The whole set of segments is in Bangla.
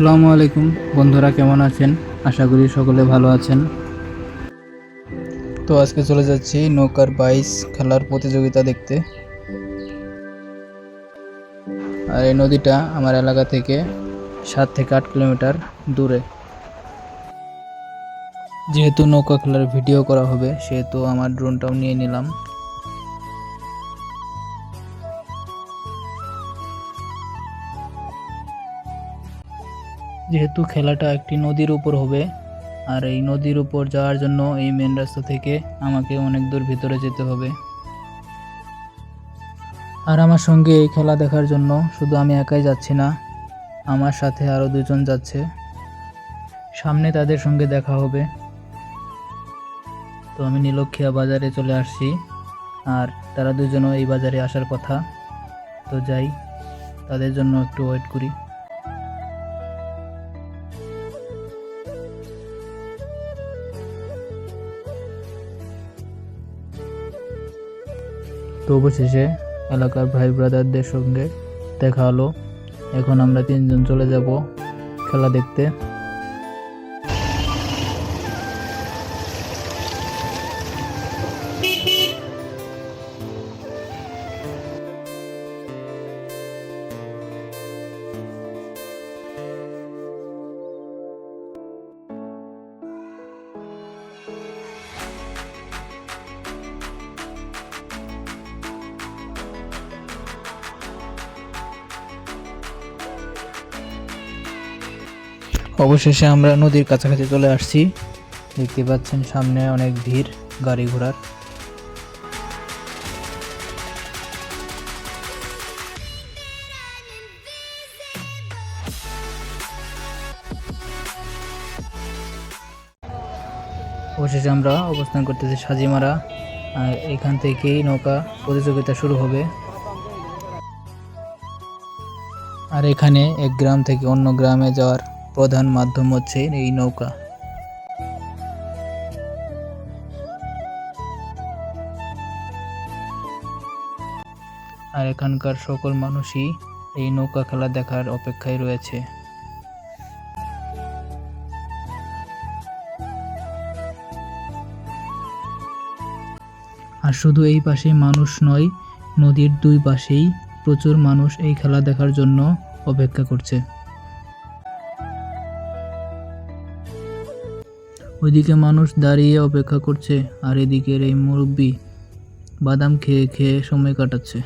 আসসালামু আলাইকুম বন্ধুরা, কেমন আছেন? আশা করি সকলে ভালো আছেন। তো আজকে চলে যাচ্ছি নৌকার বাইচ খেলার প্রতিযোগিতা দেখতে। আর এই নদীটা আমার এলাকা থেকে 7 থেকে 8 কিলোমিটার দূরে। যেহেতু নৌকা খেলার ভিডিও করা হবে সেহেতু আমার ড্রোনটাও নিয়ে নিলাম। যেহেতু খেলাটা একটি নদীর উপর হবে, আর এই নদীর উপর যাওয়ার জন্য এই মেন রাস্তা থেকে আমাকে অনেক দূর ভিতরে যেতে হবে। আর আমার সঙ্গে এই খেলা দেখার জন্য শুধু আমি একাই যাচ্ছি না, আমার সাথে আরও দুজন যাচ্ছে। সামনে তাদের সঙ্গে দেখা হবে। তো আমি নীলক্ষিয়া বাজারে চলে আসছি, আর তারা দুজনও এই বাজারে আসার কথা। তো যাই, তাদের জন্য একটু ওয়েট করি। তো অবশেষে এলাকার ভাই ব্রাদারদের সঙ্গে দেখা হলো। এখন আমরা 3জন চলে যাব খেলা দেখতে। অবশেষে আমরা নদীর কাছাকাছি চলে আসছি। দেখতে পাচ্ছেন সামনে অনেক ভিড় গাড়ি ঘোড়ার। অবশেষে আমরা অবস্থান করতেছি সাজিমারা, আর এখান থেকেই নৌকা প্রতিযোগিতা শুরু হবে। আর এখানে এক গ্রাম থেকে অন্য গ্রামে যাওয়ার প্রধান মাধ্যম হচ্ছে এই নৌকা। আর এখানকার সকল মানুষই এই নৌকা খেলা দেখার অপেক্ষায় রয়েছে। আর শুধু এই পাশেই মানুষ নয়, নদীর দুই পাশেই প্রচুর মানুষ এই খেলা দেখার জন্য অপেক্ষা করছে। ওইদিকে মানুষ দাঁড়িয়ে অপেক্ষা করছে, আর এদিকের এই মুরব্বি বাদাম খেয়ে খেয়ে সময় কাটাচ্ছে।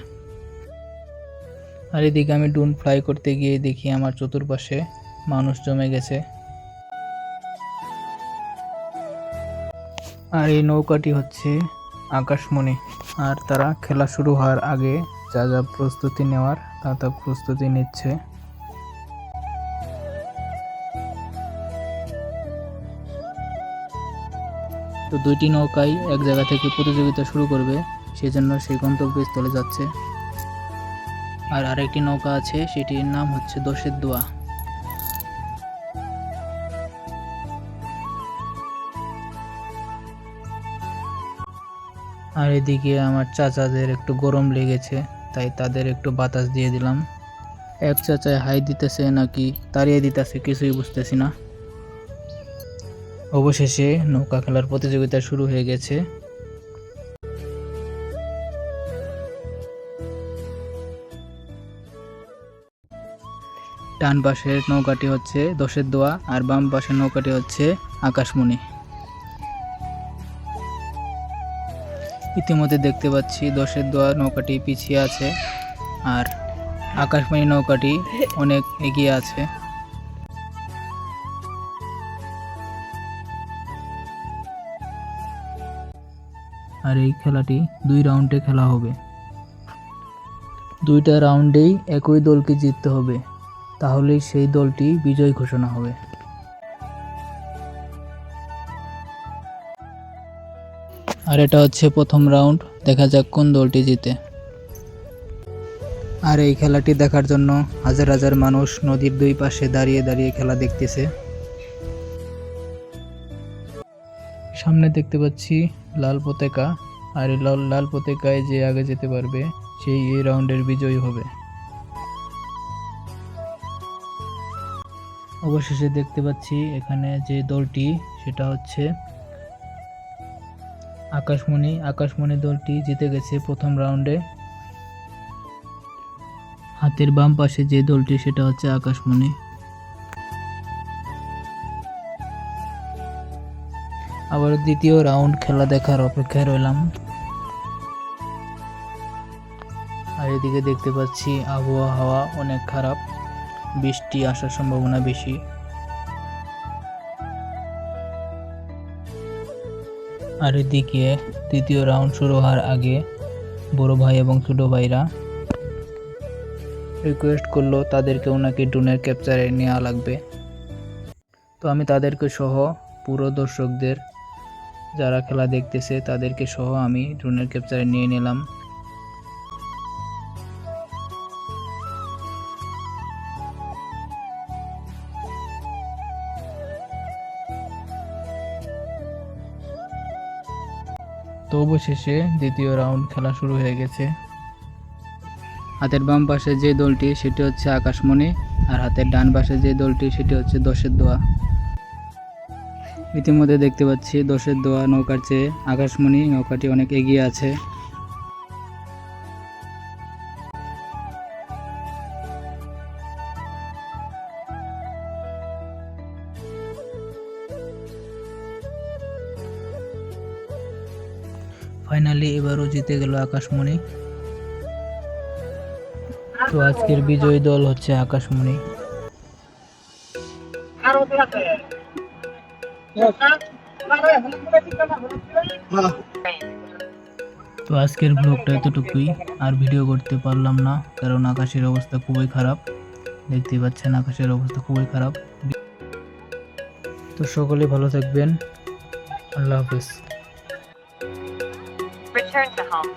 আর এদিকে আমি ড্রোন ফ্লাই করতে গিয়ে দেখি আমার চতুর্পাশে মানুষ জমে গেছে। আর এই নৌকাটি হচ্ছে আকাশমণি। আর তারা খেলা শুরু হওয়ার আগে যা যা প্রস্তুতি নেওয়ার তা প্রস্তুতি নিচ্ছে। তো দুইটি নৌকাই এক জায়গা থেকে প্রতিযোগিতা শুরু করবে, সেজন্য সেই গন্তব্যস্থলে যাচ্ছে। আর আরেকটি নৌকা আছে, সেটির নাম হচ্ছে দোষের দোয়া। আর এদিকে আমার চাচাদের একটু গরম লেগেছে, তাই তাদের একটু বাতাস দিয়ে দিলাম। এক চাচায় হাই দিতেছে নাকি তাড়িয়ে দিতেছে কিছুই বুঝতেছি না। অবশেষে নৌকা খেলার প্রতিযোগিতা শুরু হয়ে গেছে। ডান পাশের নৌকাটি হচ্ছে দোষের দোয়া, আর বাম পাশের নৌকাটি হচ্ছে আকাশমণি। ইতিমধ্যে দেখতে পাচ্ছি দোষের দোয়া নৌকাটি পিছিয়ে আছে, আর আকাশমণি নৌকাটি অনেক এগিয়ে আছে। আর এই খেলাটি 2 রাউন্ডে খেলা হবে। 2টা রাউন্ডেই একই দলকে জিততে হবে, তাহলেই সেই দলটি বিজয় ঘোষণা হবে। আর এটা হচ্ছে প্রথম রাউন্ড, দেখা যাক কোন দলটি জিতে। আর এই খেলাটি দেখার জন্য হাজার হাজার মানুষ নদীর দুই পাশে দাঁড়িয়ে দাঁড়িয়ে খেলা দেখতেছে। সামনে দেখতে পাচ্ছি লাল পতাকা, আর এই লাল পতাকায় যে আগে যেতে পারবে সেই এই রাউন্ডের বিজয়ী হবে। অবশেষে দেখতে পাচ্ছি এখানে যে দলটি সেটা হচ্ছে আকাশমণি। আকাশমণি দলটি জিতে গেছে প্রথম রাউন্ডে। হাতের বাম পাশে যে দলটি সেটা হচ্ছে আকাশমণি। আবার দ্বিতীয় রাউন্ড খেলা দেখার অপেক্ষায় রইলাম। আর এদিকে দেখতে পাচ্ছি আবহাওয়া অনেক খারাপ, বৃষ্টি আসার সম্ভাবনা বেশি। আর এদিকে তৃতীয় রাউন্ড শুরু হওয়ার আগে বড় ভাই এবং ছোট ভাইরা রিকোয়েস্ট করলো তাদেরকে ওনাকে ড্রোনের ক্যাপচারে নেওয়া লাগবে। তো আমি তাদেরকে সহ পুরো দর্শকদের যারা খেলা দেখতেছে তাদেরকে সহ আমি ড্রোনের ক্যাপচারে নিয়ে নিলাম। তো অবশেষে দ্বিতীয় রাউন্ড খেলা শুরু হয়ে গেছে। হাতের বাম পাশে যে দলটি সেটি হচ্ছে আকাশমণি, আর হাতের ডান পাশে যে দলটি সেটি হচ্ছে দশের দোয়া। ইতিমধ্যে দেখতে পাচ্ছি দশের দোয়া নৌকার চেয়ে আকাশমণি নৌকাটি অনেক এগিয়ে আছে। ফাইনালি এবারও জিতে গেল আকাশমণি। তো আজকের বিজয়ী দল হচ্ছে আকাশমণি। তো আজকের ব্লগটা এতটুকুই, আর ভিডিও করতে পারলাম না কারণ আকাশের অবস্থা খুবই খারাপ। দেখতেই পাচ্ছেন আকাশের অবস্থা খুবই খারাপ। তো সকলে ভালো থাকবেন, আল্লাহ হাফেজ। Return to home.